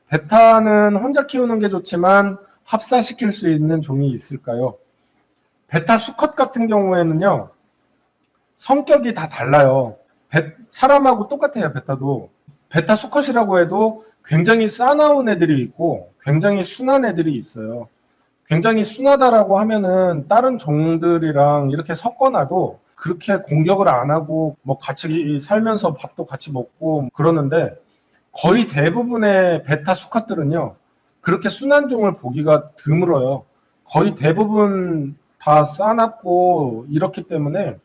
베타는 혼자 키우는 게 좋지만 합사시킬 수 있는 종이 있을까요? 베타 수컷 같은 경우에는요, 성격이 다 달라요. 사람하고 똑같아요, 베타도. 베타 수컷이라고 해도 굉장히 싸나운 애들이 있고 굉장히 순한 애들이 있어요. 굉장히 순하다라고 하면은 다른 종들이랑 이렇게 섞어놔도 그렇게 공격을 안 하고 뭐 같이 살면서 밥도 같이 먹고 그러는데, 거의 대부분의 베타 수컷들은요, 그렇게 순한 종을 보기가 드물어요. 거의 대부분 다 싸납고 이렇기 때문에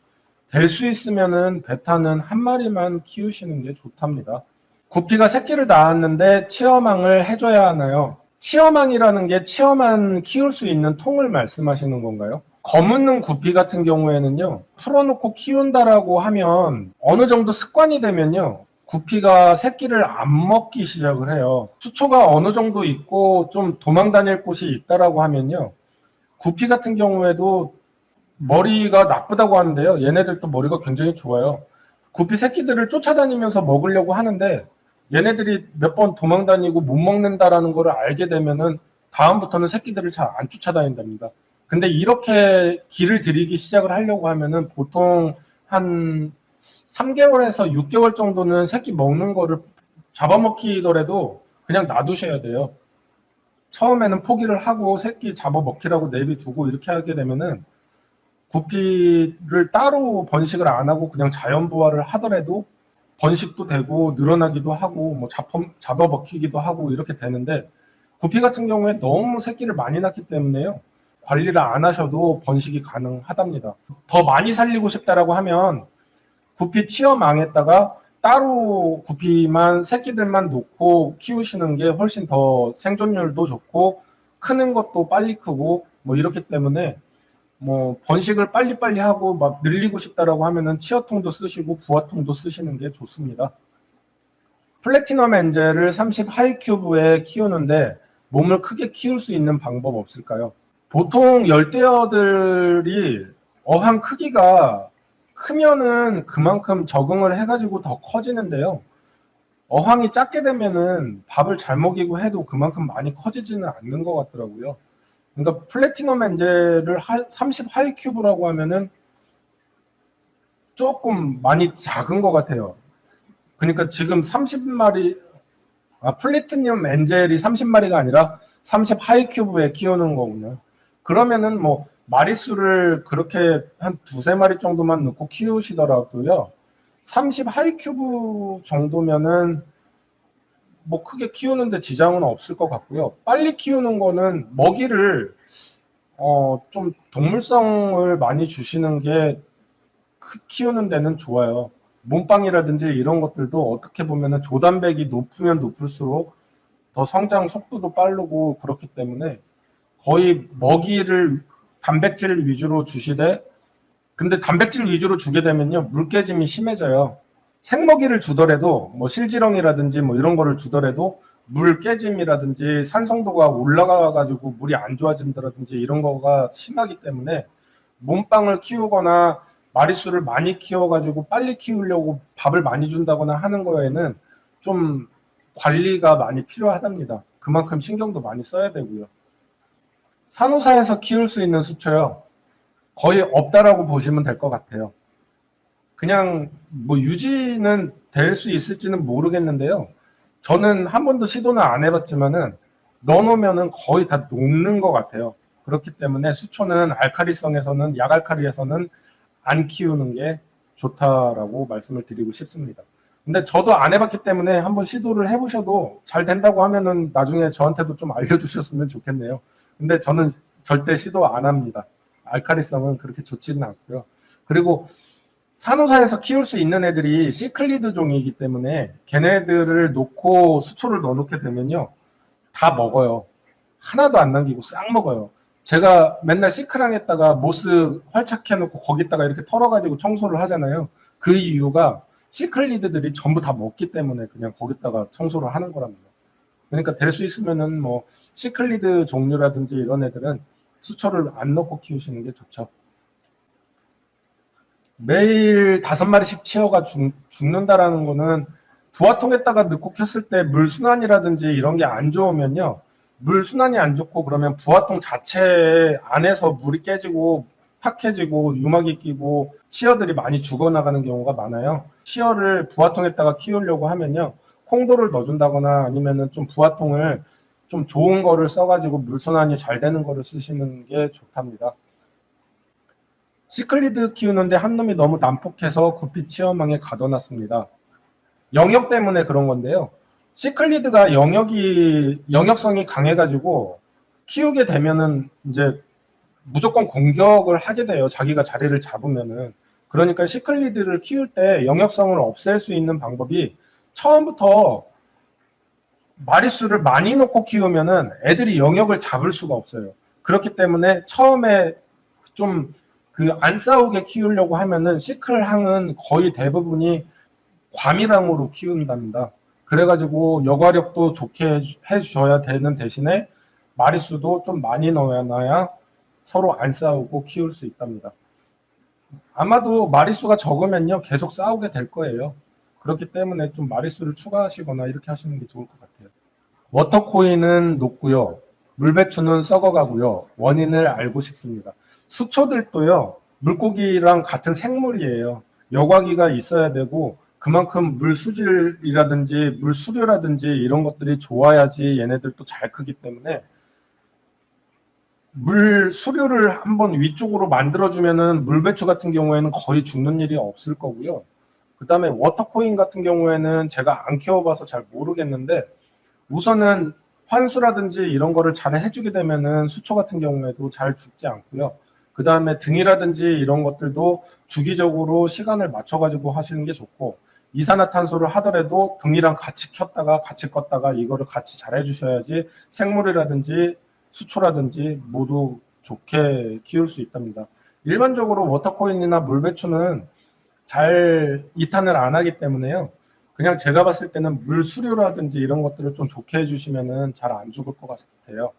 될 수 있으면은 베타는 한 마리만 키우시는 게 좋답니다. 구피가 새끼를 낳았는데 치어망을 해줘야 하나요? 치어망이라는 게 치어만 키울 수 있는 통을 말씀하시는 건가요? 거묻는 구피 같은 경우에는요, 풀어놓고 키운다라고 하면 어느 정도 습관이 되면요, 구피가 새끼를 안 먹기 시작을 해요. 수초가 어느 정도 있고 좀 도망 다닐 곳이 있다라고 하면요, 구피 같은 경우에도 머리가 나쁘다고 하는데요, 얘네들도 머리가 굉장히 좋아요. 구피 새끼들을 쫓아다니면서 먹으려고 하는데 얘네들이 몇 번 도망 다니고 못 먹는다라는 걸 알게 되면은 다음부터는 새끼들을 잘 안 쫓아다닌답니다. 근데 이렇게 길을 들이기 시작을 하려고 하면은 보통 한 3개월에서 6개월 정도는 새끼 먹는 거를 잡아먹히더라도 그냥 놔두셔야 돼요. 처음에는 포기를 하고 새끼 잡아먹히라고 내비두고 이렇게 하게 되면은 구피를 따로 번식을 안 하고 그냥 자연 부화를 하더라도 번식도 되고 늘어나기도 하고 뭐 잡아먹히기도 하고 이렇게 되는데, 구피 같은 경우에 너무 새끼를 많이 낳기 때문에요, 관리를 안 하셔도 번식이 가능하답니다. 더 많이 살리고 싶다라고 하면 구피 치어망에다가 따로 구피만 새끼들만 놓고 키우시는 게 훨씬 더 생존율도 좋고 크는 것도 빨리 크고 뭐 이렇기 때문에, 뭐 번식을 빨리빨리 하고 막 늘리고 싶다라고 하면은 치어통도 쓰시고 부화통도 쓰시는 게 좋습니다. 플래티넘 엔젤을 30 하이큐브에 키우는데 몸을 크게 키울 수 있는 방법 없을까요? 보통 열대어들이 어항 크기가 크면은 그만큼 적응을 해가지고 더 커지는데요, 어항이 작게 되면은 밥을 잘 먹이고 해도 그만큼 많이 커지지는 않는 것 같더라고요. 그러니까 플래티넘 엔젤을 30 하이큐브라고 하면은 조금 많이 작은 것 같아요. 그러니까 지금 30마리, 플래티넘 엔젤이 30마리가 아니라 30 하이큐브에 키우는 거군요. 그러면은 뭐 마리수를 그렇게 한 두세 마리 정도만 넣고 키우시더라도요, 30 하이큐브 정도면은 뭐 크게 키우는데 지장은 없을 것 같고요. 빨리 키우는 거는 먹이를 좀 동물성을 많이 주시는 게 키우는 데는 좋아요. 몸빵이라든지 이런 것들도 어떻게 보면은 조단백이 높으면 높을수록 더 성장 속도도 빠르고 그렇기 때문에 거의 먹이를 단백질 위주로 주시되, 근데 단백질 위주로 주게 되면요, 물깨짐이 심해져요. 생먹이를 주더라도 뭐 실지렁이라든지 뭐 이런 거를 주더라도 물 깨짐이라든지 산성도가 올라가 가지고 물이 안 좋아진다든지 이런 거가 심하기 때문에, 몸빵을 키우거나 마리수를 많이 키워 가지고 빨리 키우려고 밥을 많이 준다거나 하는 거에는 좀 관리가 많이 필요하답니다. 그만큼 신경도 많이 써야 되고요. 산호사에서 키울 수 있는 수초요, 거의 없다라고 보시면 될 것 같아요. 그냥 뭐 유지는 될 수 있을지는 모르겠는데요, 저는 한 번도 시도는 안 해봤지만은 넣어놓으면은 거의 다 녹는 것 같아요. 그렇기 때문에 수초는 알카리성에서는, 약알카리에서는 안 키우는 게 좋다라고 말씀을 드리고 싶습니다. 근데 저도 안 해봤기 때문에 한번 시도를 해보셔도 잘 된다고 하면은 나중에 저한테도 좀 알려주셨으면 좋겠네요. 근데 저는 절대 시도 안 합니다. 알카리성은 그렇게 좋지는 않고요. 그리고 산호사에서 키울 수 있는 애들이 시클리드 종이기 때문에 걔네들을 놓고 수초를 넣어놓게 되면요, 다 먹어요. 하나도 안 남기고 싹 먹어요. 제가 맨날 시크랑에다가 모스 활착해놓고 거기다가 이렇게 털어가지고 청소를 하잖아요. 그 이유가 시클리드들이 전부 다 먹기 때문에 그냥 거기다가 청소를 하는 거랍니다. 그러니까 될 수 있으면은 뭐 시클리드 종류라든지 이런 애들은 수초를 안 넣고 키우시는 게 좋죠. 매일 5마리씩 치어가 죽는다라는 거는 부화통에다가 넣고 켰을 때 물 순환이라든지 이런 게 안 좋으면요. 물 순환이 안 좋고 그러면 부화통 자체 안에서 물이 깨지고 탁해지고 유막이 끼고 치어들이 많이 죽어나가는 경우가 많아요. 치어를 부화통에다가 키우려고 하면요. 콩돌을 넣어준다거나 아니면은 좀 부화통을 좀 좋은 거를 써가지고 물 순환이 잘 되는 거를 쓰시는 게 좋답니다. 시클리드 키우는데 한 놈이 너무 난폭해서 구피 치어망에 가둬놨습니다. 영역 때문에 그런 건데요. 시클리드가 영역성이 강해가지고 키우게 되면은 이제 무조건 공격을 하게 돼요. 자기가 자리를 잡으면은. 그러니까 시클리드를 키울 때 영역성을 없앨 수 있는 방법이 처음부터 마리수를 많이 놓고 키우면은 애들이 영역을 잡을 수가 없어요. 그렇기 때문에 처음에 좀 그 안 싸우게 키우려고 하면은 시클항은 거의 대부분이 과밀항으로 키운답니다. 그래가지고 여과력도 좋게 해줘야 되는 대신에 마리수도 좀 많이 넣어놔야 서로 안 싸우고 키울 수 있답니다. 아마도 마리수가 적으면요 계속 싸우게 될 거예요. 그렇기 때문에 좀 마리수를 추가하시거나 이렇게 하시는 게 좋을 것 같아요. 워터코인은 녹고요. 물배추는 썩어가고요. 원인을 알고 싶습니다. 수초들도요. 물고기랑 같은 생물이에요. 여과기가 있어야 되고 그만큼 물 수질이라든지 물 수류라든지 이런 것들이 좋아야지 얘네들도 잘 크기 때문에 물 수류를 한번 위쪽으로 만들어주면은 물배추 같은 경우에는 거의 죽는 일이 없을 거고요. 그 다음에 워터코인 같은 경우에는 제가 안 키워봐서 잘 모르겠는데 우선은 환수라든지 이런 거를 잘 해주게 되면은 수초 같은 경우에도 잘 죽지 않고요. 그 다음에 등이라든지 이런 것들도 주기적으로 시간을 맞춰가지고 하시는 게 좋고 이산화탄소를 하더라도 등이랑 같이 켰다가 같이 껐다가 이거를 같이 잘 해주셔야지 생물이라든지 수초라든지 모두 좋게 키울 수 있답니다. 일반적으로 워터코인이나 물배추는 잘 이탄을 안 하기 때문에요. 그냥 제가 봤을 때는 물 수류라든지 이런 것들을 좀 좋게 해주시면은 잘 안 죽을 것 같아요.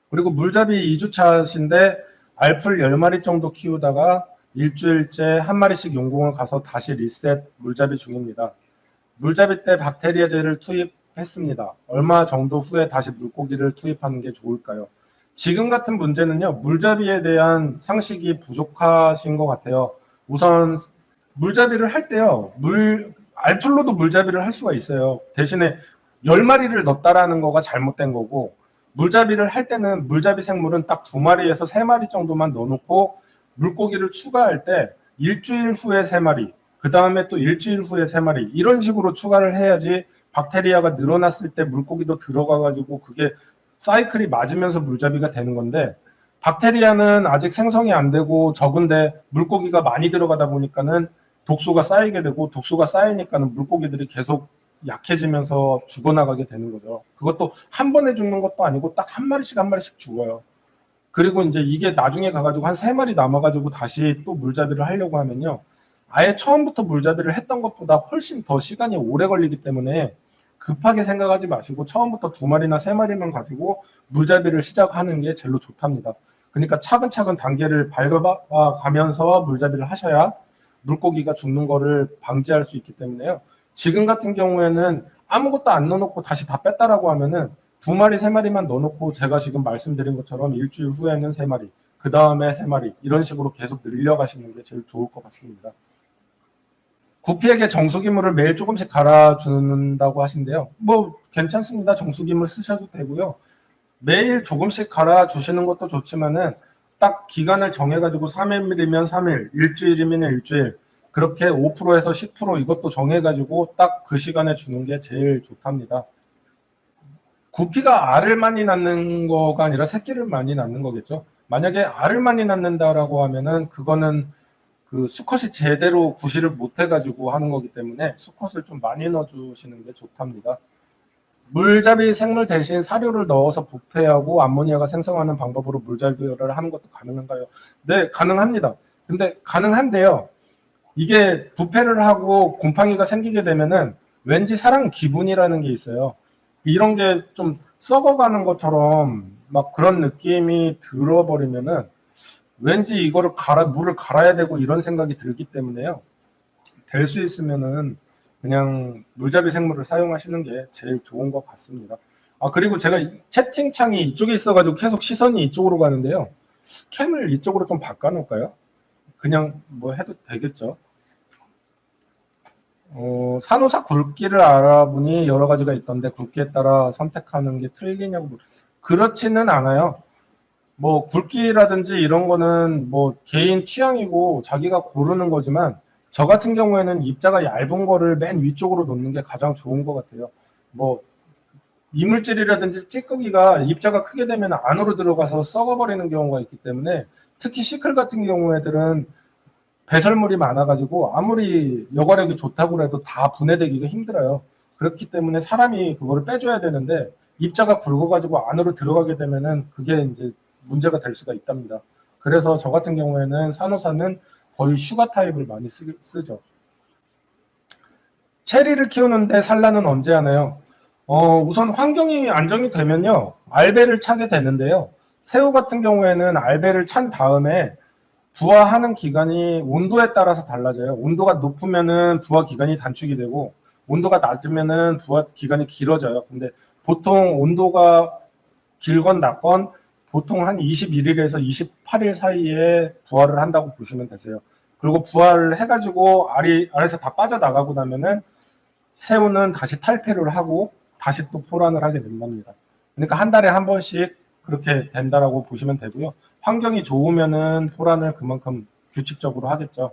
그리고 물잡이 2주차신데 알풀 10마리 정도 키우다가 일주일째 한 마리씩 용궁을 가서 다시 리셋 물잡이 중입니다. 물잡이 때 박테리아제를 투입했습니다. 얼마 정도 후에 다시 물고기를 투입하는 게 좋을까요? 지금 같은 문제는요, 물잡이에 대한 상식이 부족하신 것 같아요. 우선 물잡이를 할 때요, 알풀로도 물잡이를 할 수가 있어요. 대신에 10마리를 넣었다라는 거가 잘못된 거고, 물잡이를 할 때는 물잡이 생물은 딱 2마리에서 3마리 정도만 넣어놓고 물고기를 추가할 때 일주일 후에 3마리, 그 다음에 또 일주일 후에 3마리 이런 식으로 추가를 해야지 박테리아가 늘어났을 때 물고기도 들어가가지고 그게 사이클이 맞으면서 물잡이가 되는 건데 박테리아는 아직 생성이 안 되고 적은데 물고기가 많이 들어가다 보니까는 독소가 쌓이게 되고 독소가 쌓이니까는 물고기들이 계속 약해지면서 죽어나가게 되는 거죠. 그것도 한 번에 죽는 것도 아니고 딱 한 마리씩 죽어요. 그리고 이제 이게 나중에 가가지고 한 3마리 남아가지고 다시 또 물잡이를 하려고 하면요. 아예 처음부터 물잡이를 했던 것보다 훨씬 더 시간이 오래 걸리기 때문에 급하게 생각하지 마시고 처음부터 2마리나 3마리만 가지고 물잡이를 시작하는 게 제일 좋답니다. 그러니까 차근차근 단계를 밟아가면서 물잡이를 하셔야 물고기가 죽는 거를 방지할 수 있기 때문에요. 지금 같은 경우에는 아무것도 안 넣어놓고 다시 다 뺐다라고 하면은 2마리, 3마리만 넣어놓고 제가 지금 말씀드린 것처럼 일주일 후에는 3마리, 그 다음에 3마리 이런 식으로 계속 늘려가시는 게 제일 좋을 것 같습니다. 구피에게 정수기물을 매일 조금씩 갈아준다고 하신데요. 뭐 괜찮습니다. 정수기물 쓰셔도 되고요. 매일 조금씩 갈아주시는 것도 좋지만은 딱 기간을 정해가지고 3일이면 3일, 일주일이면 일주일 그렇게 5%에서 10% 이것도 정해가지고 딱 그 시간에 주는 게 제일 좋답니다. 구피가 알을 많이 낳는 거가 아니라 새끼를 많이 낳는 거겠죠. 만약에 알을 많이 낳는다라고 하면은 그거는 그 수컷이 제대로 구실을 못 해가지고 하는 거기 때문에 수컷을 좀 많이 넣어주시는 게 좋답니다. 물잡이 생물 대신 사료를 넣어서 부패하고 암모니아가 생성하는 방법으로 물잡이를 하는 것도 가능한가요? 네, 가능합니다. 근데 가능한데요. 이게 부패를 하고 곰팡이가 생기게 되면은 왠지 사람 기분이라는 게 있어요. 이런 게 좀 썩어가는 것처럼 막 그런 느낌이 들어버리면은 왠지 이거를 물을 갈아야 되고 이런 생각이 들기 때문에요. 될 수 있으면은 그냥 물잡이 생물을 사용하시는 게 제일 좋은 것 같습니다. 그리고 제가 채팅창이 이쪽에 있어가지고 계속 시선이 이쪽으로 가는데요. 캠을 이쪽으로 좀 바꿔놓을까요? 그냥 뭐 해도 되겠죠. 산호사 굵기를 알아보니 여러 가지가 있던데 굵기에 따라 선택하는 게 틀리냐고. 그렇지는 않아요. 뭐 굵기라든지 이런 거는 뭐 개인 취향이고 자기가 고르는 거지만 저 같은 경우에는 입자가 얇은 거를 맨 위쪽으로 놓는 게 가장 좋은 것 같아요. 뭐 이물질이라든지 찌꺼기가 입자가 크게 되면 안으로 들어가서 썩어버리는 경우가 있기 때문에 특히 시클 같은 경우에들은 배설물이 많아가지고 아무리 여과력이 좋다고 해도 다 분해되기가 힘들어요. 그렇기 때문에 사람이 그거를 빼줘야 되는데 입자가 굵어가지고 안으로 들어가게 되면은 그게 이제 문제가 될 수가 있답니다. 그래서 저 같은 경우에는 산호사는 거의 슈가 타입을 많이 쓰죠. 체리를 키우는데 산란은 언제 하나요? 우선 환경이 안정이 되면요, 알배를 차게 되는데요. 새우 같은 경우에는 알배를 찬 다음에 부화하는 기간이 온도에 따라서 달라져요. 온도가 높으면은 부화 기간이 단축이 되고, 온도가 낮으면은 부화 기간이 길어져요. 근데 보통 온도가 길건 낮건 보통 한 21일에서 28일 사이에 부화를 한다고 보시면 되세요. 그리고 부화를 해가지고 알에서 다 빠져나가고 나면은 새우는 다시 탈폐를 하고 다시 또 포란을 하게 된답니다. 그러니까 한 달에 한 번씩 그렇게 된다라고 보시면 되고요. 환경이 좋으면은 포란을 그만큼 규칙적으로 하겠죠.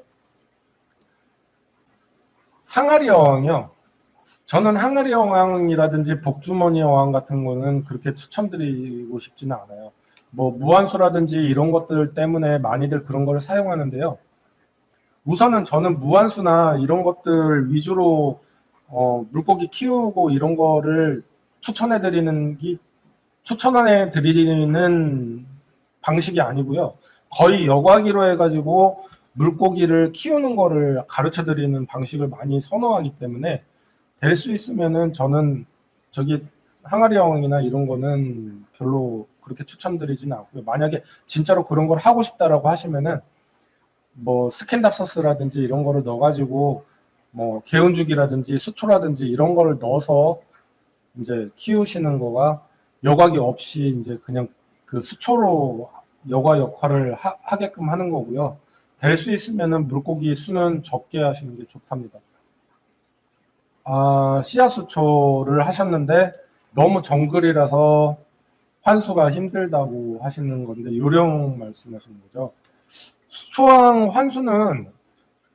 항아리 어항이요. 저는 항아리 어항이라든지 복주머니 어항 같은 거는 그렇게 추천드리고 싶지는 않아요. 뭐 무한수라든지 이런 것들 때문에 많이들 그런 걸 사용하는데요. 우선은 저는 무한수나 이런 것들 위주로 물고기 키우고 이런 거를 추천해 드리는 방식이 아니고요. 거의 여과기로 해가지고 물고기를 키우는 거를 가르쳐 드리는 방식을 많이 선호하기 때문에 될 수 있으면은 저는 저기 항아리 어항이나 이런 거는 별로 그렇게 추천드리지는 않고요. 만약에 진짜로 그런 걸 하고 싶다라고 하시면은 뭐 스킨답서스라든지 이런 거를 넣어가지고 뭐 개운죽이라든지 수초라든지 이런 거를 넣어서 이제 키우시는 거가 여과기 없이 이제 그냥 그 수초로 여과 역할을 하게끔 하는 거고요. 될 수 있으면은 물고기 수는 적게 하시는 게 좋답니다. 씨앗 수초를 하셨는데 너무 정글이라서 환수가 힘들다고 하시는 건데 요령 말씀하시는 거죠. 수초왕 환수는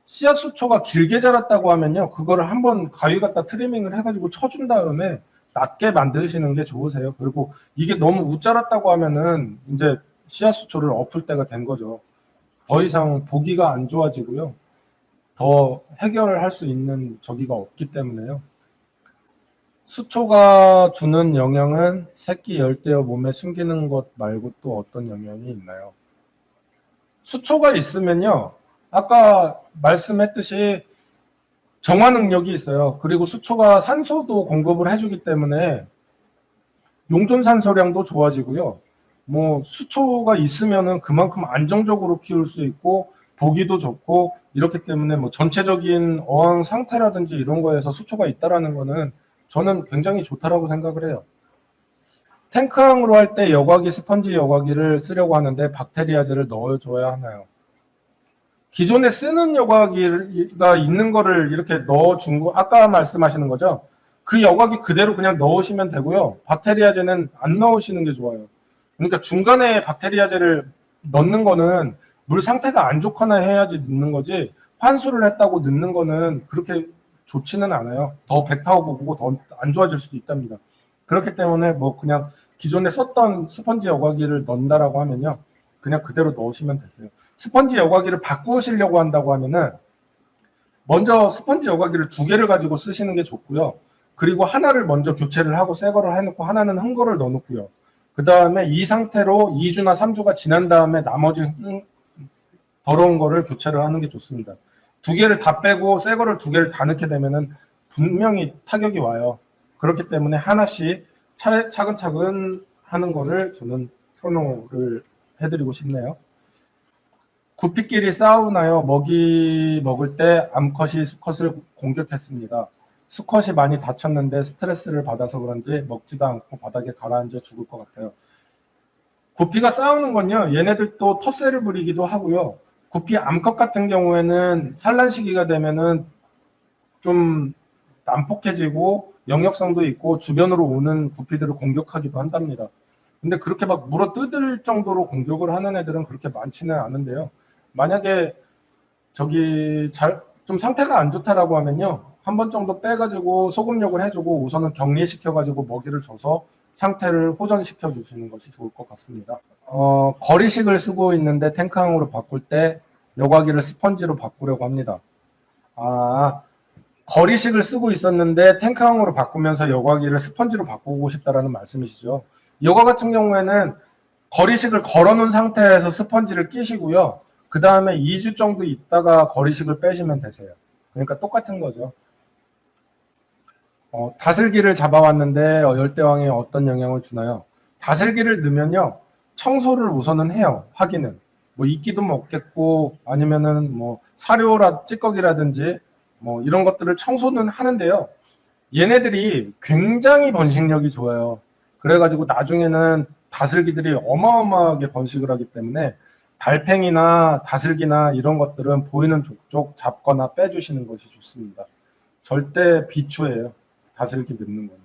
씨앗 수초가 길게 자랐다고 하면요, 그거를 한번 가위 갖다 트리밍을 해가지고 쳐준 다음에 낮게 만드시는 게 좋으세요. 그리고 이게 너무 웃자랐다고 하면은 이제 씨앗 수초를 엎을 때가 된 거죠. 더 이상 보기가 안 좋아지고요. 더 해결을 할 수 있는 저기가 없기 때문에요. 수초가 주는 영향은 새끼 열대어 몸에 숨기는 것 말고 또 어떤 영향이 있나요? 수초가 있으면요, 아까 말씀했듯이 정화 능력이 있어요. 그리고 수초가 산소도 공급을 해주기 때문에 용존 산소량도 좋아지고요. 뭐 수초가 있으면은 그만큼 안정적으로 키울 수 있고 보기도 좋고 이렇기 때문에 뭐 전체적인 어항 상태라든지 이런 거에서 수초가 있다라는 거는 저는 굉장히 좋다라고 생각을 해요. 탱크항으로 할 때 여과기, 스펀지 여과기를 쓰려고 하는데 박테리아제를 넣어줘야 하나요? 기존에 쓰는 여과기가 있는 거를 이렇게 넣어준 거, 아까 말씀하시는 거죠? 그 여과기 그대로 그냥 넣으시면 되고요. 박테리아제는 안 넣으시는 게 좋아요. 그러니까 중간에 박테리아제를 넣는 거는 물 상태가 안 좋거나 해야지 넣는 거지, 환수를 했다고 넣는 거는 그렇게 좋지는 않아요. 더 배 타오고 더 안 좋아질 수도 있답니다. 그렇기 때문에 뭐 그냥 기존에 썼던 스펀지 여과기를 넣는다라고 하면요, 그냥 그대로 넣으시면 되세요. 스펀지 여과기를 바꾸시려고 한다고 하면은 먼저 스펀지 여과기를 2개를 가지고 쓰시는 게 좋고요. 그리고 하나를 먼저 교체를 하고 새 거를 해놓고 하나는 흠 거를 넣어놓고요. 그 다음에 이 상태로 2주나 3주가 지난 다음에 나머지 더러운 거를 교체를 하는 게 좋습니다. 2개를 다 빼고 새 거를 2개를 다 넣게 되면은 분명히 타격이 와요. 그렇기 때문에 하나씩 차근차근 하는 거를 저는 선호를 해드리고 싶네요. 구피끼리 싸우나요? 먹이 먹을 때 암컷이 수컷을 공격했습니다. 수컷이 많이 다쳤는데 스트레스를 받아서 그런지 먹지도 않고 바닥에 가라앉아 죽을 것 같아요. 구피가 싸우는 건요, 얘네들도 텃세를 부리기도 하고요. 구피 암컷 같은 경우에는 산란 시기가 되면은 좀 난폭해지고 영역성도 있고 주변으로 오는 구피들을 공격하기도 한답니다. 근데 그렇게 막 물어 뜯을 정도로 공격을 하는 애들은 그렇게 많지는 않은데요. 만약에 저기 좀 상태가 안 좋다라고 하면요, 한 번 정도 빼가지고 소금욕을 해주고 우선은 격리시켜가지고 먹이를 줘서 상태를 호전시켜 주시는 것이 좋을 것 같습니다. 거리식을 쓰고 있는데 탱크항으로 바꿀 때 여과기를 스펀지로 바꾸려고 합니다. 거리식을 쓰고 있었는데 탱크항으로 바꾸면서 여과기를 스펀지로 바꾸고 싶다라는 말씀이시죠. 여과 같은 경우에는 거리식을 걸어놓은 상태에서 스펀지를 끼시고요. 그 다음에 2주 정도 있다가 거리식을 빼시면 되세요. 그러니까 똑같은 거죠. 다슬기를 잡아왔는데 열대왕에 어떤 영향을 주나요? 다슬기를 넣으면요, 청소를 우선은 해요. 확인은 뭐 이끼도 먹겠고 아니면은 뭐 사료라 찌꺼기라든지 뭐 이런 것들을 청소는 하는데요. 얘네들이 굉장히 번식력이 좋아요. 그래가지고 나중에는 다슬기들이 어마어마하게 번식을 하기 때문에 달팽이나 다슬기나 이런 것들은 보이는 족족 잡거나 빼주시는 것이 좋습니다. 절대 비추예요. 다슬기 넣는 거는.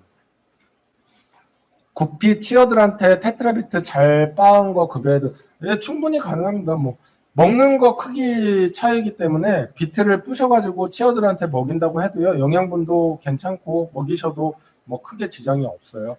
구피 치어들한테 테트라비트 잘 빻은 거 급여해도 충분히 가능합니다. 뭐 먹는 거 크기 차이기 때문에 비트를 부셔가지고 치어들한테 먹인다고 해도요, 영양분도 괜찮고 먹이셔도 뭐 크게 지장이 없어요.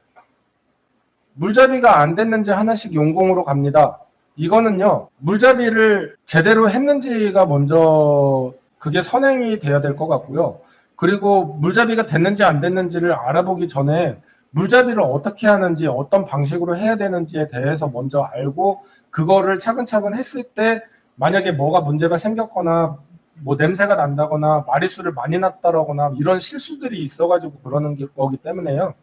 물잡이가 안 됐는지 하나씩 용공으로 갑니다. 이거는요, 물잡이를 제대로 했는지가 먼저 그게 선행이 돼야 될 것 같고요. 그리고 물잡이가 됐는지 안 됐는지를 알아보기 전에 물잡이를 어떻게 하는지 어떤 방식으로 해야 되는지에 대해서 먼저 알고 그거를 차근차근 했을 때 만약에 뭐가 문제가 생겼거나 뭐 냄새가 난다거나 마리수를 많이 났다거나 이런 실수들이 있어가지고 그러는 거기 때문에요.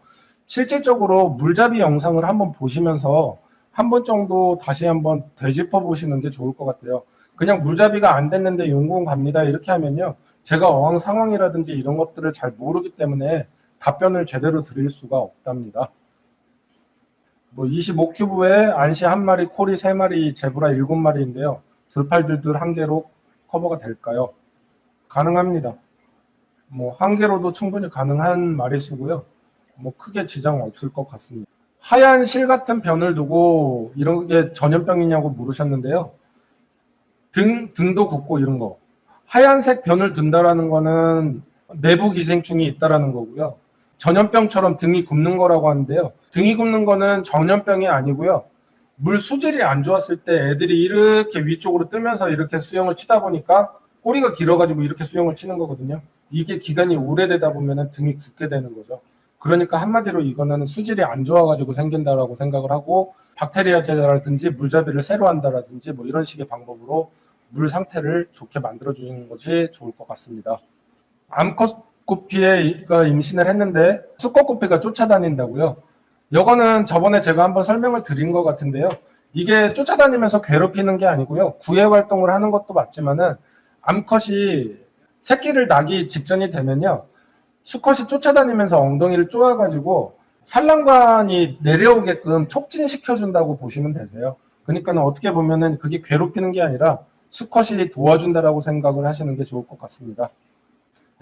실질적으로 물잡이 영상을 한번 보시면서 한 번 정도 다시 한번 되짚어 보시는 게 좋을 것 같아요. 그냥 물잡이가 안 됐는데 용공 갑니다 이렇게 하면요, 제가 어항 상황이라든지 이런 것들을 잘 모르기 때문에 답변을 제대로 드릴 수가 없답니다. 뭐 25큐브에 안시 1마리, 코리 3마리, 제브라 7마리인데요. 둘팔둘둘 1개로 커버가 될까요? 가능합니다. 뭐 1개로도 충분히 가능한 마리수고요. 뭐 크게 지장 없을 것 같습니다. 하얀 실 같은 변을 두고 이런 게 전염병이냐고 물으셨는데요. 등도 굽고 이런 거. 하얀색 변을 둔다라는 거는 내부 기생충이 있다라는 거고요. 전염병처럼 등이 굽는 거라고 하는데요. 등이 굽는 거는 전염병이 아니고요. 물 수질이 안 좋았을 때 애들이 이렇게 위쪽으로 뜨면서 이렇게 수영을 치다 보니까 꼬리가 길어가지고 이렇게 수영을 치는 거거든요. 이게 기간이 오래되다 보면 등이 굳게 되는 거죠. 그러니까 한마디로 이거는 수질이 안 좋아가지고 생긴다라고 생각을 하고 박테리아제라든지 물잡이를 새로 한다라든지 뭐 이런 식의 방법으로 물 상태를 좋게 만들어주는 것이 좋을 것 같습니다. 암컷 구피가 임신을 했는데 수컷 구피가 쫓아다닌다고요? 이거는 저번에 제가 한번 설명을 드린 것 같은데요. 이게 쫓아다니면서 괴롭히는 게 아니고요. 구애 활동을 하는 것도 맞지만은 암컷이 새끼를 낳기 직전이 되면요, 수컷이 쫓아다니면서 엉덩이를 쪼아가지고 산란관이 내려오게끔 촉진시켜준다고 보시면 되세요. 그러니까 어떻게 보면은 그게 괴롭히는 게 아니라 수컷이 도와준다라고 생각을 하시는 게 좋을 것 같습니다.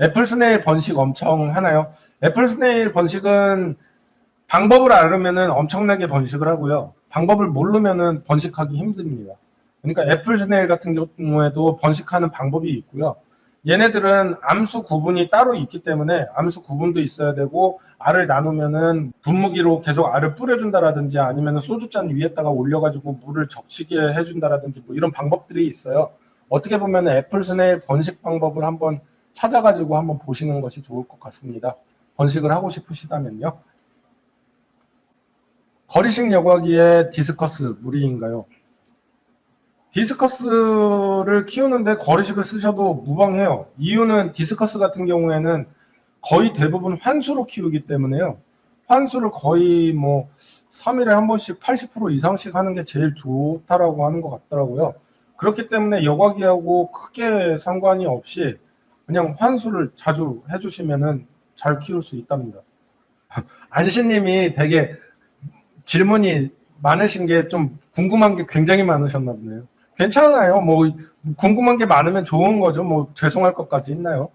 애플스네일 번식 엄청 하나요? 애플스네일 번식은 방법을 알으면은 엄청나게 번식을 하고요. 방법을 모르면은 번식하기 힘듭니다. 그러니까 애플스네일 같은 경우에도 번식하는 방법이 있고요. 얘네들은 암수 구분이 따로 있기 때문에 암수 구분도 있어야 되고, 알을 나누면은 분무기로 계속 알을 뿌려준다라든지 아니면 소주잔 위에다가 올려가지고 물을 적시게 해준다라든지 뭐 이런 방법들이 있어요. 어떻게 보면 애플스네일 번식 방법을 한번 찾아가지고 한번 보시는 것이 좋을 것 같습니다. 번식을 하고 싶으시다면요. 거리식 여과기에 디스커스 무리인가요? 디스커스를 키우는데 거리식을 쓰셔도 무방해요. 이유는 디스커스 같은 경우에는 거의 대부분 환수로 키우기 때문에요. 환수를 거의 뭐 3일에 한 번씩 80% 이상씩 하는 게 제일 좋다라고 하는 것 같더라고요. 그렇기 때문에 여과기하고 크게 상관이 없이 그냥 환수를 자주 해주시면은 잘 키울 수 있답니다. 안시님이 되게 질문이 많으신 게 좀 궁금한 게 굉장히 많으셨나 보네요. 괜찮아요. 뭐 궁금한 게 많으면 좋은 거죠. 뭐 죄송할 것까지 있나요?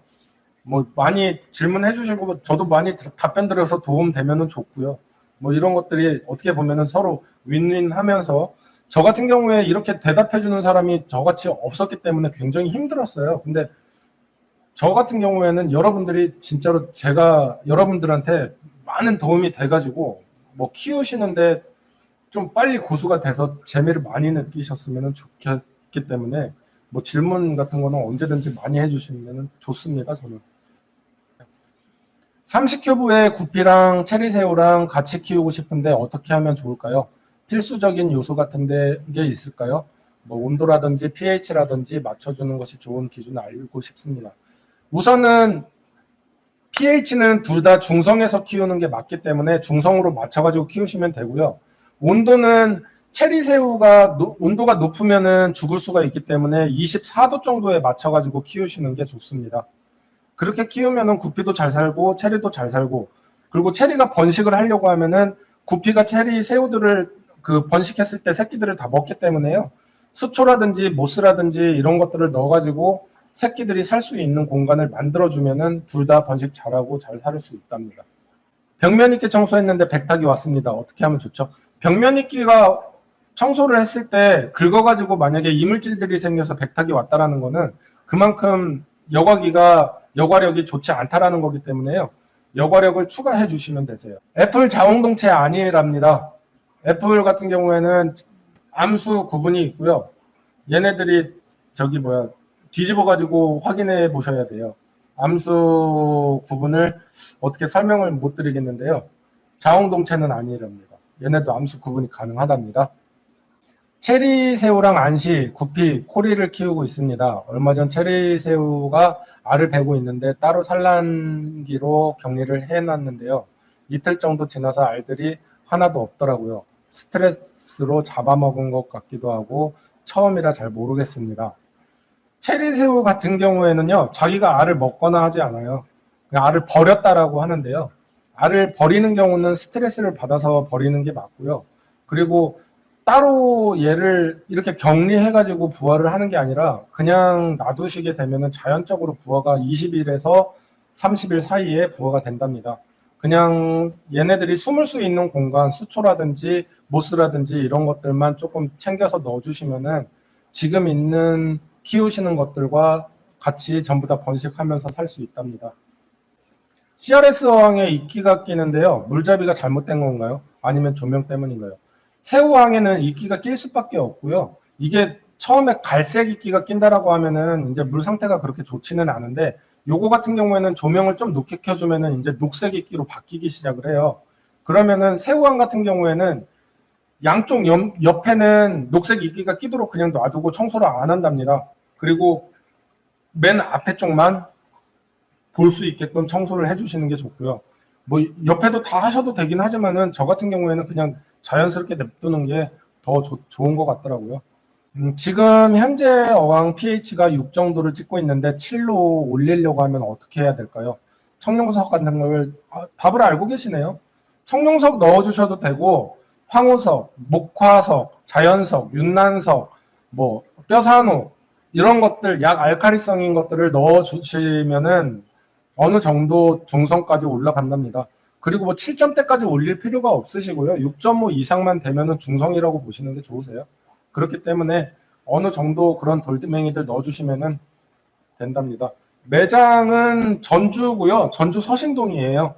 뭐 많이 질문해 주시고 저도 많이 답변 드려서 도움 되면은 좋고요. 뭐 이런 것들이 어떻게 보면은 서로 윈윈 하면서 저 같은 경우에 이렇게 대답해 주는 사람이 저같이 없었기 때문에 굉장히 힘들었어요. 근데 저 같은 경우에는 여러분들이 진짜로 제가 여러분들한테 많은 도움이 돼가지고 뭐 키우시는데 좀 빨리 고수가 돼서 재미를 많이 느끼셨으면 좋겠기 때문에 뭐 질문 같은 거는 언제든지 많이 해주시면 좋습니다. 저는 30큐브의 구피랑 체리새우랑 같이 키우고 싶은데 어떻게 하면 좋을까요? 필수적인 요소 같은 게 있을까요? 뭐 온도라든지 pH라든지 맞춰주는 것이 좋은 기준 알고 싶습니다. 우선은 pH는 둘 다 중성에서 키우는 게 맞기 때문에 중성으로 맞춰가지고 키우시면 되고요. 온도는 체리새우가 온도가 높으면은 죽을 수가 있기 때문에 24도 정도에 맞춰가지고 키우시는 게 좋습니다. 그렇게 키우면은 구피도 잘 살고 체리도 잘 살고, 그리고 체리가 번식을 하려고 하면은 구피가 체리 새우들을 그 번식했을 때 새끼들을 다 먹기 때문에요. 수초라든지 모스라든지 이런 것들을 넣어가지고 새끼들이 살 수 있는 공간을 만들어주면은 둘 다 번식 잘하고 잘 살 수 있답니다. 벽면 이끼 청소했는데 백탁이 왔습니다. 어떻게 하면 좋죠? 벽면 이끼가 청소를 했을 때 긁어가지고 만약에 이물질들이 생겨서 백탁이 왔다라는 거는 그만큼 여과력이 좋지 않다라는 거기 때문에요. 여과력을 추가해 주시면 되세요. 애플 자웅동체 아니랍니다. 애플 같은 경우에는 암수 구분이 있고요. 얘네들이 뒤집어 가지고 확인해 보셔야 돼요. 암수 구분을 어떻게 설명을 못 드리겠는데요. 자웅동체는 아니랍니다. 얘네도 암수 구분이 가능하답니다. 체리새우랑 안시, 구피, 코리를 키우고 있습니다. 얼마 전 체리새우가 알을 베고 있는데 따로 산란기로 격리를 해놨는데요. 이틀 정도 지나서 알들이 하나도 없더라고요. 스트레스로 잡아먹은 것 같기도 하고 처음이라 잘 모르겠습니다. 체리새우 같은 경우에는요, 자기가 알을 먹거나 하지 않아요. 그냥 알을 버렸다라고 하는데요. 알을 버리는 경우는 스트레스를 받아서 버리는 게 맞고요. 그리고 따로 얘를 이렇게 격리해가지고 부화를 하는 게 아니라 그냥 놔두시게 되면은 자연적으로 부화가 20일에서 30일 사이에 부화가 된답니다. 그냥 얘네들이 숨을 수 있는 공간, 수초라든지 모스라든지 이런 것들만 조금 챙겨서 넣어주시면은 지금 있는 키우시는 것들과 같이 전부 다 번식하면서 살 수 있답니다. CRS 어항에 이끼가 끼는데요. 물잡이가 잘못된 건가요? 아니면 조명 때문인가요? 새우항에는 이끼가 낄 수밖에 없고요. 이게 처음에 갈색 이끼가 낀다라고 하면은 이제 물 상태가 그렇게 좋지는 않은데, 요거 같은 경우에는 조명을 좀 높게 켜주면은 이제 녹색 이끼로 바뀌기 시작을 해요. 그러면은 새우항 같은 경우에는 양쪽 옆에는 녹색 이끼가 끼도록 그냥 놔두고 청소를 안 한답니다. 그리고 맨 앞에 쪽만 볼 수 있게끔 청소를 해주시는 게 좋고요. 뭐 옆에도 다 하셔도 되긴 하지만은 저 같은 경우에는 그냥 자연스럽게 냅두는 게 더 좋은 것 같더라고요. 지금 현재 어항 pH가 6 정도를 찍고 있는데 7로 올리려고 하면 어떻게 해야 될까요? 청룡석 같은 걸 답을 알고 계시네요. 청룡석 넣어주셔도 되고 황호석, 목화석, 자연석, 윤난석, 뭐 뼈산호 이런 것들 약 알칼리성인 것들을 넣어주시면은 어느 정도 중성까지 올라간답니다. 그리고 뭐 7점대까지 올릴 필요가 없으시고요. 6.5 이상만 되면은 중성이라고 보시는 게 좋으세요. 그렇기 때문에 어느 정도 그런 돌드맹이들 넣어주시면은 된답니다. 매장은 전주고요. 전주 서신동이에요.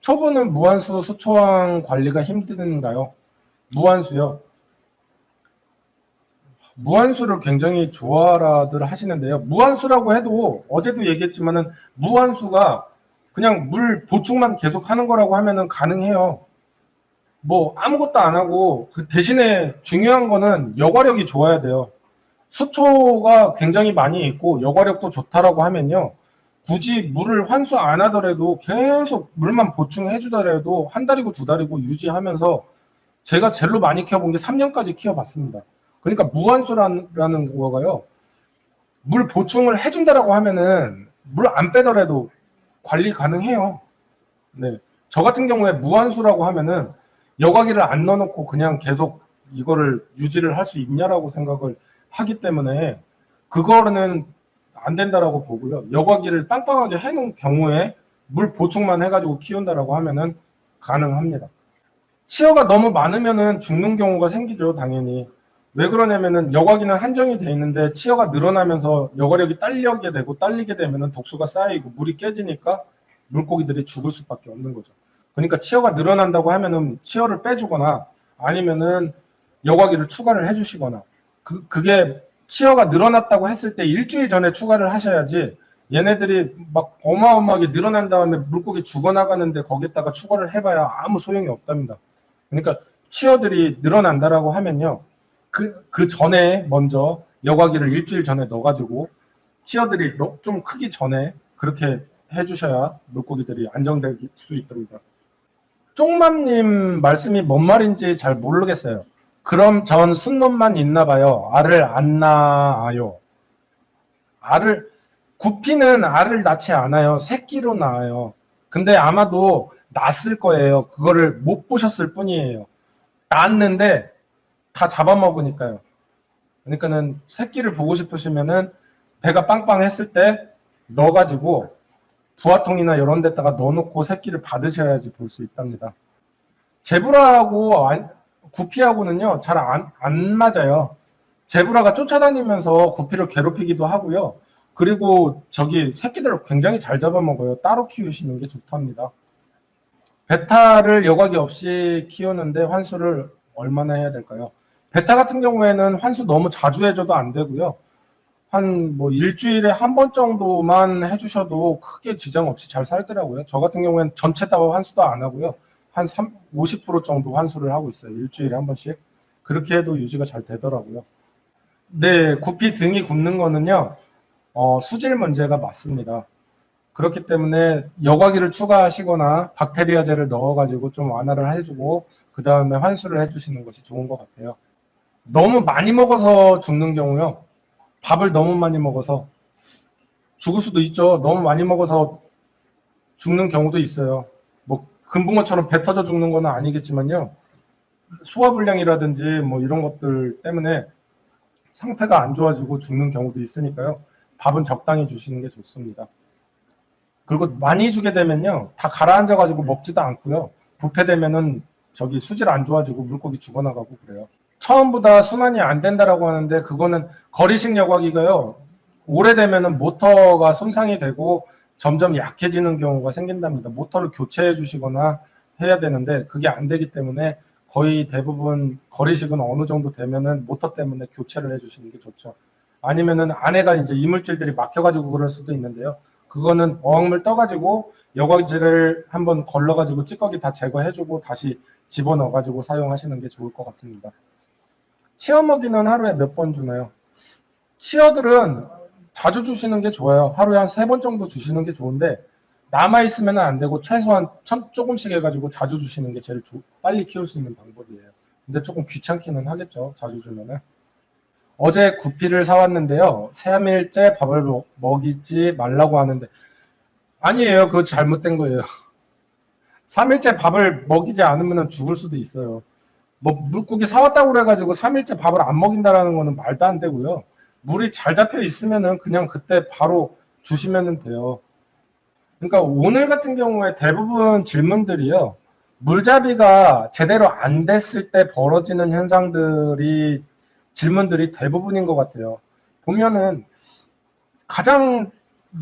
초보는 무한수 수초항 관리가 힘든가요? 무한수요. 무한수를 굉장히 좋아라들 하시는데요. 무한수라고 해도 어제도 얘기했지만은 무한수가 그냥 물 보충만 계속 하는 거라고 하면은 가능해요. 뭐 아무것도 안 하고 그 대신에 중요한 거는 여과력이 좋아야 돼요. 수초가 굉장히 많이 있고 여과력도 좋다라고 하면요. 굳이 물을 환수 안 하더라도 계속 물만 보충해 주더라도 한 달이고 두 달이고 유지하면서 제가 젤로 많이 키워본 게 3년까지 키워봤습니다. 그러니까 무한수라는 거가요. 물 보충을 해준다라고 하면은 물 안 빼더라도 관리 가능해요. 네. 저 같은 경우에 무한수라고 하면은 여과기를 안 넣어놓고 그냥 계속 이거를 유지를 할 수 있냐라고 생각을 하기 때문에 그거는 안 된다라고 보고요. 여과기를 빵빵하게 해놓은 경우에 물 보충만 해가지고 키운다라고 하면은 가능합니다. 치어가 너무 많으면은 죽는 경우가 생기죠, 당연히. 왜 그러냐면은 여과기는 한정이 돼 있는데 치어가 늘어나면서 여과력이 딸리게 되면은 독소가 쌓이고 물이 깨지니까 물고기들이 죽을 수밖에 없는 거죠. 그러니까 치어가 늘어난다고 하면은 치어를 빼주거나 아니면은 여과기를 추가를 해주시거나 그게 치어가 늘어났다고 했을 때 일주일 전에 추가를 하셔야지 얘네들이 막 어마어마하게 늘어난 다음에 물고기 죽어나가는데 거기다가 추가를 해봐야 아무 소용이 없답니다. 그러니까 치어들이 늘어난다라고 하면요. 그 전에 먼저 여과기를 일주일 전에 넣어가지고 치어들이 좀 크기 전에 그렇게 해주셔야 물고기들이 안정될 수 있답니다. 쪽맘님 말씀이 뭔 말인지 잘 모르겠어요. 그럼 전 순놈만 있나 봐요. 알을 안 낳아요. 구피는 알을 낳지 않아요. 새끼로 낳아요. 근데 아마도 낳았을 거예요. 그거를 못 보셨을 뿐이에요. 낳았는데 다 잡아먹으니까요. 그러니까는 새끼를 보고 싶으시면은 배가 빵빵했을 때 넣어가지고 부화통이나 이런 데다가 넣어놓고 새끼를 받으셔야지 볼 수 있답니다. 제브라하고 구피하고는요 잘 안 맞아요. 제브라가 쫓아다니면서 구피를 괴롭히기도 하고요. 그리고 저기 새끼들을 굉장히 잘 잡아먹어요. 따로 키우시는 게 좋답니다. 베타를 여과기 없이 키우는데 환수를 얼마나 해야 될까요? 베타 같은 경우에는 환수 너무 자주 해줘도 안 되고요. 한 뭐 일주일에 한 번 정도만 해주셔도 크게 지장 없이 잘 살더라고요. 저 같은 경우에는 전체 다 환수도 안 하고요. 한 50% 정도 환수를 하고 있어요. 일주일에 한 번씩. 그렇게 해도 유지가 잘 되더라고요. 네, 구피 등이 굽는 거는요. 수질 문제가 맞습니다. 그렇기 때문에 여과기를 추가하시거나 박테리아제를 넣어가지고 좀 완화를 해주고 그 다음에 환수를 해주시는 것이 좋은 것 같아요. 너무 많이 먹어서 죽는 경우요. 밥을 너무 많이 먹어서 죽을 수도 있죠. 너무 많이 먹어서 죽는 경우도 있어요. 뭐 금붕어처럼 배 터져 죽는 건 아니겠지만요. 소화불량이라든지 뭐 이런 것들 때문에 상태가 안 좋아지고 죽는 경우도 있으니까요. 밥은 적당히 주시는 게 좋습니다. 그리고 많이 주게 되면요. 다 가라앉아가지고 먹지도 않고요. 부패되면은 저기 수질 안 좋아지고 물고기 죽어나가고 그래요. 처음보다 순환이 안 된다라고 하는데 그거는 거리식 여과기가요. 오래되면은 모터가 손상이 되고 점점 약해지는 경우가 생긴답니다. 모터를 교체해 주시거나 해야 되는데 그게 안 되기 때문에 거의 대부분 거리식은 어느 정도 되면은 모터 때문에 교체를 해 주시는 게 좋죠. 아니면은 안에가 이제 이물질들이 막혀가지고 그럴 수도 있는데요. 그거는 어항물 떠가지고 여과기를 한번 걸러가지고 찌꺼기 다 제거해주고 다시 집어넣어가지고 사용하시는 게 좋을 것 같습니다. 치어 먹이는 하루에 몇 번 주나요? 치어들은 자주 주시는 게 좋아요. 하루에 한 3번 정도 주시는 게 좋은데 남아있으면 안 되고 최소한 조금씩 해가지고 자주 주시는 게 제일 빨리 키울 수 있는 방법이에요. 근데 조금 귀찮기는 하겠죠. 자주 주면은. 어제 구피를 사왔는데요. 3일째 밥을 먹이지 말라고 하는데 아니에요. 그거 잘못된 거예요. 3일째 밥을 먹이지 않으면 죽을 수도 있어요. 뭐 물고기 사왔다고 그래가지고 3일째 밥을 안 먹인다라는 거는 말도 안 되고요. 물이 잘 잡혀 있으면은 그냥 그때 바로 주시면 돼요. 그러니까 오늘 같은 경우에 대부분 질문들이요. 물잡이가 제대로 안 됐을 때 벌어지는 질문들이 대부분인 것 같아요. 보면은 가장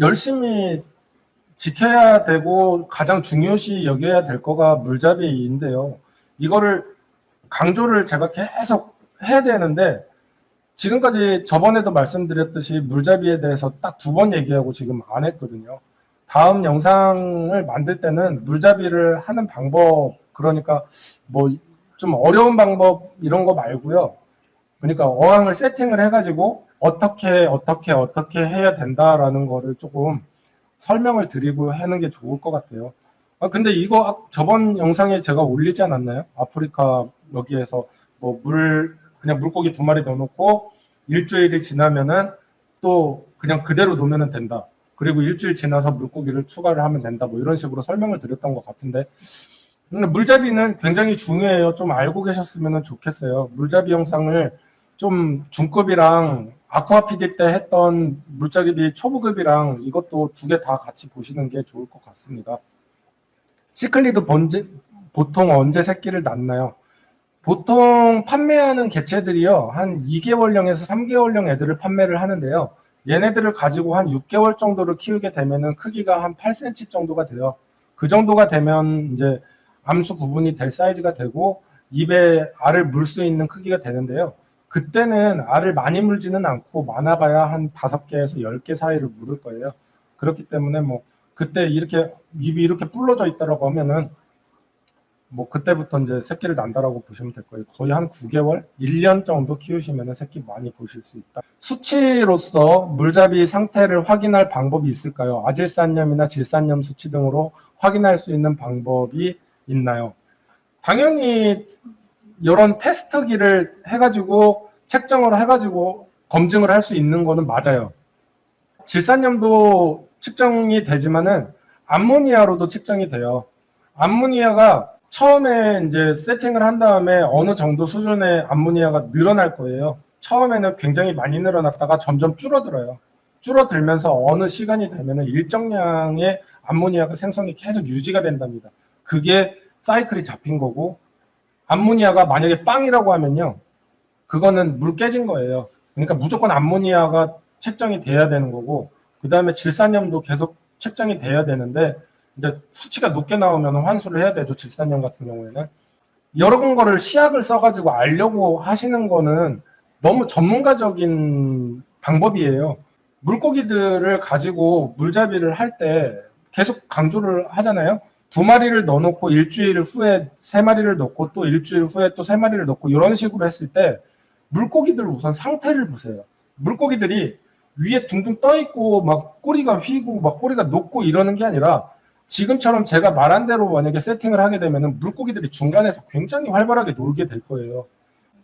열심히 지켜야 되고 가장 중요시 여겨야 될 거가 물잡이인데요. 이거를 강조를 제가 계속 해야 되는데 지금까지 저번에도 말씀드렸듯이 물잡이에 대해서 딱 2번 얘기하고 지금 안 했거든요. 다음 영상을 만들 때는 물잡이를 하는 방법, 그러니까 뭐 좀 어려운 방법 이런 거 말고요. 그러니까 어항을 세팅을 해가지고 어떻게 해야 된다라는 거를 조금 설명을 드리고 하는 게 좋을 것 같아요. 근데 이거 저번 영상에 제가 올리지 않았나요? 아프리카 여기에서 뭐 그냥 물고기 2마리 넣어놓고 일주일이 지나면은 또 그냥 그대로 놓으면 된다. 그리고 일주일 지나서 물고기를 추가를 하면 된다. 뭐 이런 식으로 설명을 드렸던 것 같은데, 근데 물잡이는 굉장히 중요해요. 좀 알고 계셨으면 좋겠어요. 물잡이 영상을 좀 중급이랑 아쿠아 PD 때 했던 물잡이 초보급이랑 이것도 두 개 다 같이 보시는 게 좋을 것 같습니다. 시클리드 보통 언제 새끼를 낳나요? 보통 판매하는 개체들이요, 한 2개월령에서 3개월령 애들을 판매를 하는데요. 얘네들을 가지고 한 6개월 정도를 키우게 되면은 크기가 한 8cm 정도가 돼요. 그 정도가 되면 이제 암수 구분이 될 사이즈가 되고 입에 알을 물 수 있는 크기가 되는데요. 그때는 알을 많이 물지는 않고 많아봐야 한 5개에서 10개 사이를 물을 거예요. 그렇기 때문에 뭐 그때 이렇게 입이 이렇게 불러져 있다라고 하면은 뭐 그때부터 이제 새끼를 난다라고 보시면 될 거예요. 거의 한 9개월, 1년 정도 키우시면 새끼 많이 보실 수 있다. 수치로서 물잡이 상태를 확인할 방법이 있을까요? 아질산염이나 질산염 수치 등으로 확인할 수 있는 방법이 있나요? 당연히 이런 테스트기를 해가지고 책정을 해가지고 검증을 할 수 있는 거는 맞아요. 질산염도 측정이 되지만은 암모니아로도 측정이 돼요. 암모니아가 처음에 이제 세팅을 한 다음에 어느 정도 수준의 암모니아가 늘어날 거예요. 처음에는 굉장히 많이 늘어났다가 점점 줄어들어요. 줄어들면서 어느 시간이 되면은 일정량의 암모니아가 생성이 계속 유지가 된답니다. 그게 사이클이 잡힌 거고, 암모니아가 만약에 빵이라고 하면요, 그거는 물 깨진 거예요. 그러니까 무조건 암모니아가 책정이 돼야 되는 거고, 그 다음에 질산염도 계속 책정이 돼야 되는데, 이제 수치가 높게 나오면 환수를 해야 되죠. 질산염 같은 경우에는. 여러 거를 시약을 써가지고 알려고 하시는 거는 너무 전문가적인 방법이에요. 물고기들을 가지고 물잡이를 할 때 계속 강조를 하잖아요. 2마리를 넣어놓고 일주일 후에 3마리를 넣고 또 일주일 후에 또 3마리를 넣고 이런 식으로 했을 때 물고기들 우선 상태를 보세요. 물고기들이 위에 둥둥 떠 있고 막 꼬리가 휘고 막 꼬리가 높고 이러는 게 아니라 지금처럼 제가 말한 대로 만약에 세팅을 하게 되면 물고기들이 중간에서 굉장히 활발하게 놀게 될 거예요.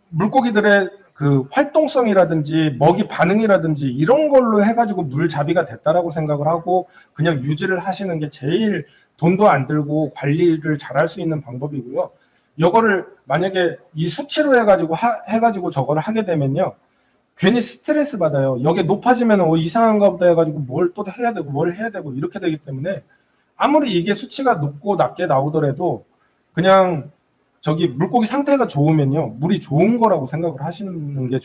물고기들의 그 활동성이라든지 먹이 반응이라든지 이런 걸로 해가지고 물잡이가 됐다라고 생각을 하고 그냥 유지를 하시는 게 제일 돈도 안 들고 관리를 잘할 수 있는 방법이고요. 이거를 만약에 이 수치로 해가지고 저거를 하게 되면요, 괜히 스트레스 받아요. 여기 높아지면 이상한가 보다 해가지고 뭘 또 해야 되고 뭘 해야 되고 이렇게 되기 때문에 아무리 이게 수치가 높고 낮게 나오더라도 그냥 저기 물고기 상태가 좋으면요, 물이 좋은 거라고 생각을 하시는 게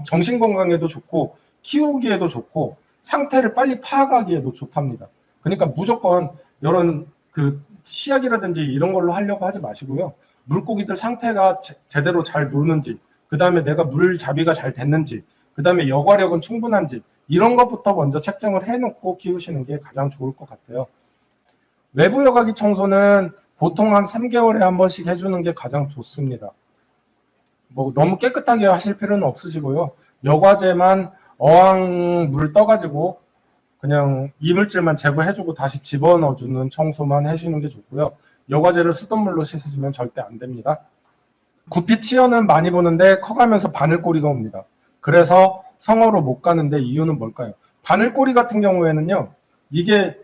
정신 건강에도 좋고 키우기에도 좋고 상태를 빨리 파악하기에도 좋답니다. 그러니까 무조건 이런 그 시약이라든지 이런 걸로 하려고 하지 마시고요. 물고기들 상태가 제대로 잘 노는지, 그 다음에 내가 물잡이가 잘 됐는지, 그 다음에 여과력은 충분한지 이런 것부터 먼저 책정을 해놓고 키우시는 게 가장 좋을 것 같아요. 외부 여과기 청소는 보통 한 3개월에 한 번씩 해주는 게 가장 좋습니다. 뭐 너무 깨끗하게 하실 필요는 없으시고요. 여과제만 어항 물 떠가지고 그냥 이물질만 제거해주고 다시 집어넣어주는 청소만 해주는 게 좋고요. 여과제를 수돗물로 씻으시면 절대 안 됩니다. 구피 치어는 많이 보는데 커가면서 바늘꼬리가 옵니다. 그래서 성어로 못 가는데 이유는 뭘까요? 바늘꼬리 같은 경우에는요, 이게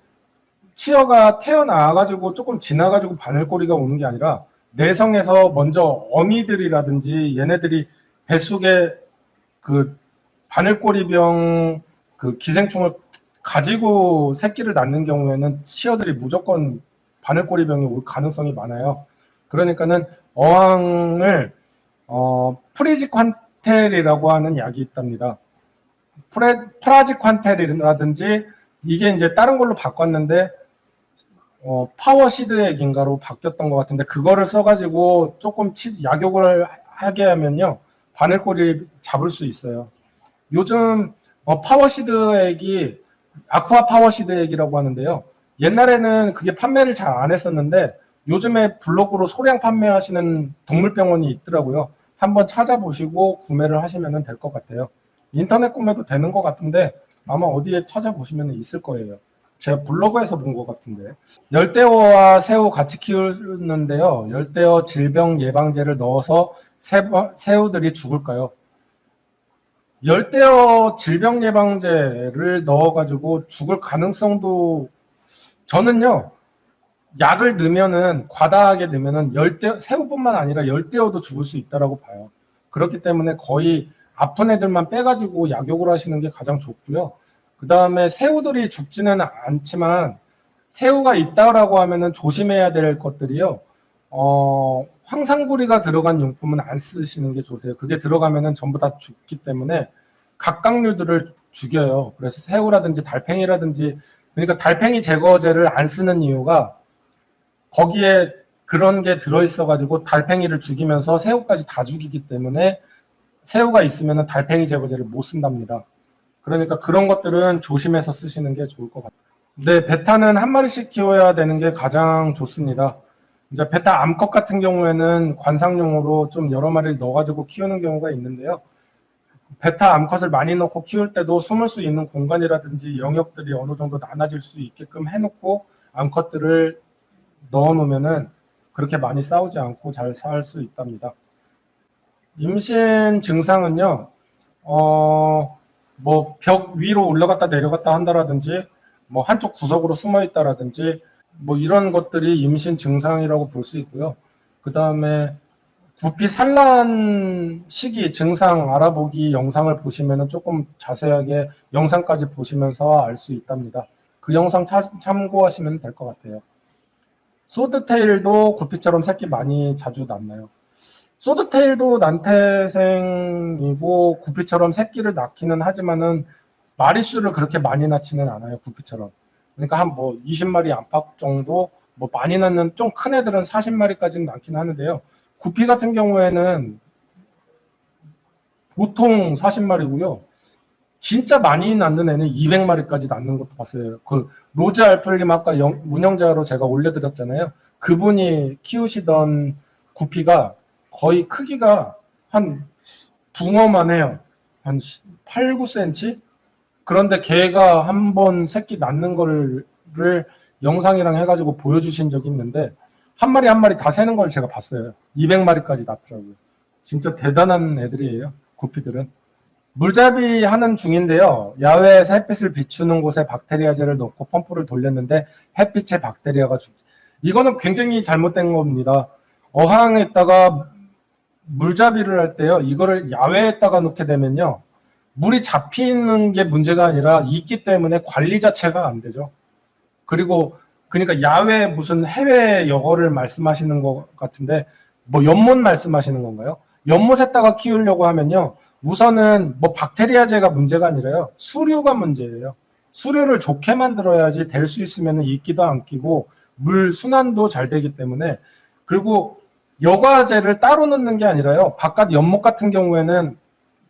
치어가 태어나가지고 조금 지나가지고 바늘꼬리가 오는 게 아니라 내성에서 먼저 어미들이라든지 얘네들이 뱃속에 그 바늘꼬리병 그 기생충을 가지고 새끼를 낳는 경우에는 치어들이 무조건 바늘꼬리병이 올 가능성이 많아요. 그러니까는 어항을 프리지퀀텔이라고 하는 약이 있답니다. 프라지퀀텔이라든지 이게 이제 다른 걸로 바꿨는데 파워시드액인가로 바뀌었던 것 같은데 그거를 써가지고 조금 약욕을 하게 하면요, 바늘꼬리 잡을 수 있어요. 요즘 파워시드액이 아쿠아 파워시드액이라고 하는데요. 옛날에는 그게 판매를 잘 안 했었는데 요즘에 블로그로 소량 판매하시는 동물병원이 있더라고요. 한번 찾아보시고 구매를 하시면 될 것 같아요. 인터넷 구매도 되는 것 같은데 아마 어디에 찾아보시면 있을 거예요. 제가 블로그에서 본 것 같은데. 열대어와 새우 같이 키우는데요, 열대어 질병 예방제를 넣어서 새우들이 죽을까요? 열대어 질병 예방제를 넣어가지고 죽을 가능성도 저는요, 약을 넣으면은 과다하게 넣으면은 새우뿐만 아니라 열대어도 죽을 수 있다라고 봐요. 그렇기 때문에 거의 아픈 애들만 빼가지고 약욕을 하시는 게 가장 좋고요. 그 다음에 새우들이 죽지는 않지만 새우가 있다라고 하면은 조심해야 될 것들이요. 황상구리가 들어간 용품은 안 쓰시는 게 좋으세요. 그게 들어가면은 전부 다 죽기 때문에 각각류들을 죽여요. 그래서 새우라든지 달팽이라든지, 그러니까 달팽이 제거제를 안 쓰는 이유가 거기에 그런 게 들어있어가지고 달팽이를 죽이면서 새우까지 다 죽이기 때문에 새우가 있으면 달팽이 제거제를 못 쓴답니다. 그러니까 그런 것들은 조심해서 쓰시는 게 좋을 것 같아요. 네, 베타는 한 마리씩 키워야 되는 게 가장 좋습니다. 이제 베타 암컷 같은 경우에는 관상용으로 좀 여러 마리를 넣어가지고 키우는 경우가 있는데요. 베타 암컷을 많이 넣고 키울 때도 숨을 수 있는 공간이라든지 영역들이 어느 정도 나눠질 수 있게끔 해놓고 암컷들을 넣어놓으면은 그렇게 많이 싸우지 않고 잘 살 수 있답니다. 임신 증상은요, 뭐 벽 위로 올라갔다 내려갔다 한다라든지, 뭐 한쪽 구석으로 숨어 있다라든지, 뭐 이런 것들이 임신 증상이라고 볼 수 있고요. 그 다음에 구피 산란 시기 증상 알아보기 영상을 보시면은 조금 자세하게 영상까지 보시면서 알 수 있답니다. 그 영상 참고하시면 될 것 같아요. 소드테일도 구피처럼 새끼 많이 자주 낳나요? 소드테일도 난태생이고 구피처럼 새끼를 낳기는 하지만은 마리수를 그렇게 많이 낳지는 않아요, 구피처럼. 그러니까 한 뭐 20마리 안팎 정도, 뭐 많이 낳는 좀 큰 애들은 40마리까지는 낳긴 하는데요. 구피 같은 경우에는 보통 40마리고요. 진짜 많이 낳는 애는 200마리까지 낳는 것도 봤어요. 그 로즈 알플님 아까 운영자로 제가 올려드렸잖아요. 그분이 키우시던 구피가 거의 크기가 한 붕어만 해요. 한 8, 9cm? 그런데 걔가 한 번 새끼 낳는 거를 영상이랑 해가지고 보여주신 적이 있는데 한 마리 한 마리 다 세는 걸 제가 봤어요. 200마리까지 낳더라고요. 진짜 대단한 애들이에요, 구피들은. 물잡이 하는 중인데요. 야외에서 햇빛을 비추는 곳에 박테리아제를 넣고 펌프를 돌렸는데 햇빛에 박테리아가 이거는 굉장히 잘못된 겁니다. 어항에다가 물잡이를 할 때요. 이거를 야외에다가 놓게 되면요. 물이 잡히는 게 문제가 아니라 있기 때문에 관리 자체가 안 되죠. 그리고 그러니까 야외 무슨 해외 영어를 말씀하시는 것 같은데 뭐 연못 말씀하시는 건가요? 연못에다가 키우려고 하면요. 우선은 뭐 박테리아제가 문제가 아니라요. 수류가 문제예요. 수류를 좋게 만들어야지 될 수 있으면 있기도 안 끼고 물 순환도 잘 되기 때문에. 그리고 여과제를 따로 넣는 게 아니라요. 바깥 연못 같은 경우에는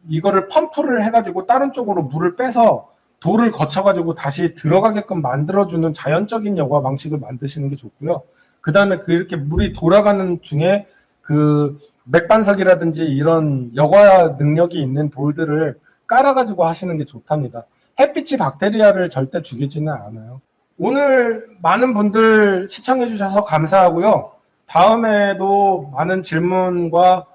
이거를 펌프를 해가지고 다른 쪽으로 물을 빼서 돌을 거쳐가지고 다시 들어가게끔 만들어주는 자연적인 여과 방식을 만드시는 게 좋고요. 그 다음에 그렇게 물이 돌아가는 중에 그 맥반석이라든지 이런 여과 능력이 있는 돌들을 깔아가지고 하시는 게 좋답니다. 햇빛이 박테리아를 절대 죽이지는 않아요. 오늘 많은 분들 시청해 주셔서 감사하고요. 다음에도 많은 질문과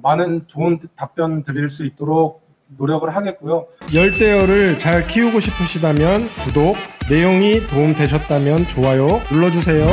많은 좋은 답변 드릴 수 있도록 노력을 하겠고요. 열대어를 잘 키우고 싶으시다면 구독, 내용이 도움되셨다면 좋아요 눌러주세요.